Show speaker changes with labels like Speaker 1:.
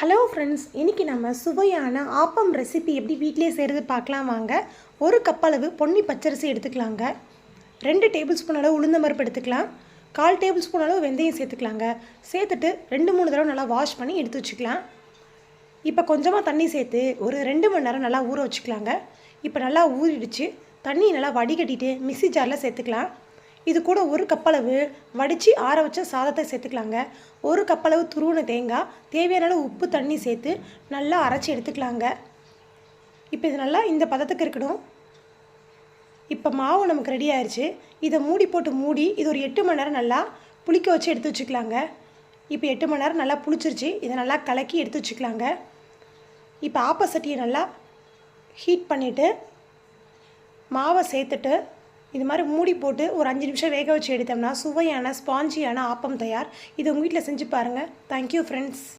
Speaker 1: Hello friends, இன்றைக்கி நம்ம சுவையான ஆப்பம் ரெசிபி எப்படி வீட்டிலே செய்கிறது பார்க்கலாம் வாங்க. ஒரு கப் அளவு பொன்னி பச்சரிசி எடுத்துக்கலாங்க. 2 டேபிள் ஸ்பூன் அளவு உளுந்தம்பருப்பு எடுத்துக்கலாம். 1/4 டேபிள் ஸ்பூன் அளவு வெந்தயம் சேர்த்துக்கலாங்க. சேர்த்துட்டு 2-3 தடவை நல்லா வாஷ் பண்ணி எடுத்து வச்சுக்கலாம். இப்போ கொஞ்சமாக தண்ணி சேர்த்து ஒரு 2 மணி நேரம் நல்லா ஊற வச்சுக்கலாங்க. இப்போ நல்லா ஊறிடுச்சு. தண்ணி நல்லா வடிகட்டிட்டு மிக்ஸி ஜாரில் சேர்த்துக்கலாம். இது கூட ஒரு கப் அளவு வடித்து ஆற வச்ச சாதத்தை சேர்த்துக்கலாங்க. ஒரு கப் அளவு துருவின தேங்காய், தேவையான அளவு உப்பு, தண்ணி சேர்த்து நல்லா அரைச்சி எடுத்துக்கலாங்க. இப்போ இது நல்லா இந்த பதத்துக்கு இருக்கணும். இப்போ மாவு நமக்கு ரெடி ஆயிடுச்சு. இதை மூடி இது ஒரு 8 மணி நேரம் நல்லா புளிக்க வச்சு எடுத்து வச்சுக்கலாங்க. இப்போ 8 மணி நேரம் நல்லா புளிச்சிருச்சு. இதை நல்லா கலக்கி எடுத்து வச்சுக்கலாங்க. இப்போ ஆப்பசட்டியை நல்லா ஹீட் பண்ணிவிட்டு மாவை சேர்த்துட்டு இது மாதிரி மூடி போட்டு ஒரு 5 நிமிஷம் வேக வச்சு எடுத்தோம்னா சுவையான ஸ்பாஞ்சியான ஆப்பம் தயார். இது உங்கள் வீட்டில் செஞ்சு பாருங்கள். Thank you friends.